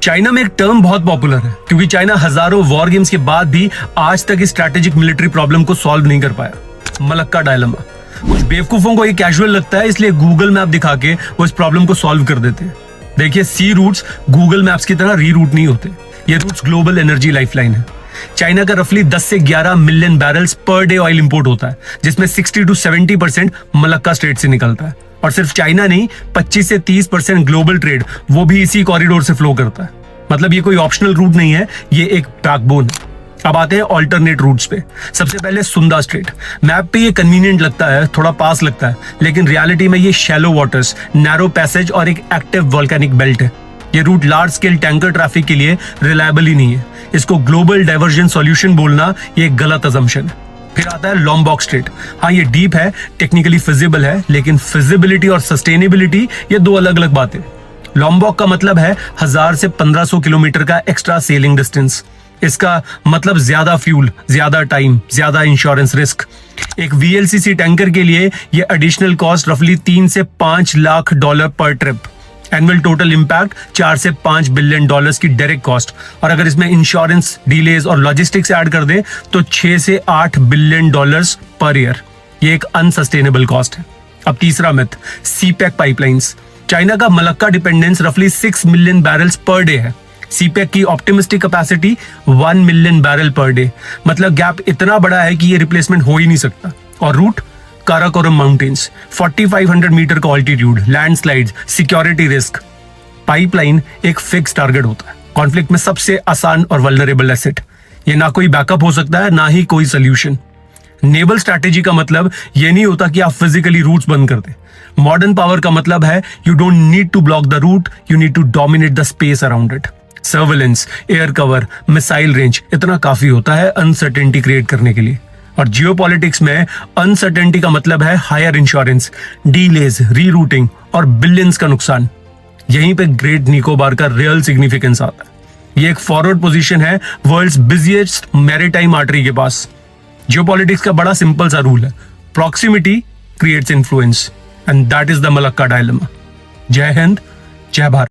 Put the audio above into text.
China में एक term बहुत पॉपुलर है क्योंकि चाइना हजारों वॉर गेम्स के बाद भी आज तक इस स्ट्रैटेजिक मिलिट्री प्रॉब्लम को सॉल्व नहीं कर पाया। Malacca dilemma. कुछ बेवकूफों को ये कैजुअल लगता है, इसलिए गूगल मैप दिखा के वो इस प्रॉब्लम को सॉल्व कर देते हैं। देखिए, सी रूट्स गूगल मैप्स की तरह रीरूट नहीं होते। ये रूट्स ग्लोबल एनर्जी लाइफलाइन है। चाइना का रफली 10 से 11 million barrels per day oil import होता है, जिसमें 60 to 70% मलक्का स्ट्रेट से निकलता है। और सिर्फ चाइना नहीं, 25 से 30% ग्लोबल ट्रेड वो भी इसी कॉरिडोर से फ्लो करता है। मतलब ये कोई ऑप्शनल रूट नहीं है, ये एक बैकबोन है। अब आते हैं ऑल्टरनेट रूट्स पे। सबसे पहले सुंदा स्ट्रेट। मैप पे ये कन्वीनियंट लगता है, थोड़ा पास लगता है, लेकिन रियलिटी में ये शैलो वाटर्स, नैरो पैसेज और एक एक्टिव वोल्केनिक बेल्ट है। ये route large scale tanker traffic के लिए रिलायबल ही नहीं है। इसको ग्लोबल डाइवर्जन सॉल्यूशन बोलना ये गलत असम्पशन है। फिर आता है लॉम्बॉक स्ट्रेट। हाँ, ये डीप है, टेक्निकली फिजिबल है, लेकिन फिजिबिलिटी और सस्टेनेबिलिटी ये दो अलग अलग बातें। लॉम्बॉक का मतलब है 1000 से 1500 किलोमीटर का एक्स्ट्रा सेलिंग डिस्टेंस। इसका मतलब ज्यादा फ्यूल, ज्यादा टाइम, ज्यादा इंश्योरेंस रिस्क। एक वीएलसीसी टैंकर के लिए ये एडिशनल कॉस्ट रफली 3 से 5 लाख डॉलर पर ट्रिप। एनुअल टोटल इंपैक्ट 4 से 5 बिलियन डॉलर्स की डायरेक्ट कॉस्ट, और अगर इसमें इंश्योरेंस, डिलेज और लॉजिस्टिक्स ऐड कर दे तो 6 से 8 बिलियन डॉलर्स पर ईयर। ये एक अनसस्टेनेबल कॉस्ट है। अब तीसरा मिथ, सीपैक पाइपलाइंस। चाइना का मलक्का डिपेंडेंस रफली 6 मिलियन बैरल्स पर डे है। सीपैक की optimistic capacity 1 million barrel per day. मतलब गैप इतना बड़ा है कि ये रिप्लेसमेंट हो ही नहीं सकता। और रूट काराकोरम माउंटेन्स, 4500 मीटर का altitude, landslides, security risk. Pipeline एक फिक्स टारगेट होता है, कॉन्फ्लिक्ट में सबसे आसान और वल्नरेबल एसेट। ये ना कोई बैकअप हो सकता है, ना ही कोई सोल्यूशन। नेवल स्ट्रैटेजी का मतलब ये नहीं होता कि आप फिजिकली रूट्स बंद कर दें। मॉडर्न पावर का मतलब है you don't need to block the route, you need to dominate the space around it. Surveillance, air cover, missile range, इतना काफी होता है अनसर्टेनिटी क्रिएट करने के लिए। और जियोपॉलिटिक्स में अनसर्टेनिटी का मतलब है हायर इंश्योरेंस, डीलेज, रीरूटिंग और बिलियंस का नुकसान। यहीं पे ग्रेट निकोबार का रियल सिग्निफिकेंस आता है। ये एक फॉरवर्ड पोजीशन है वर्ल्ड्स बिजिएस्ट मैरीटाइम आर्टरी के पास। जियोपॉलिटिक्स का बड़ा सिंपल सा रूल है, proximity creates influence, and that is the Malacca dilemma. जय हिंद, जय भारत।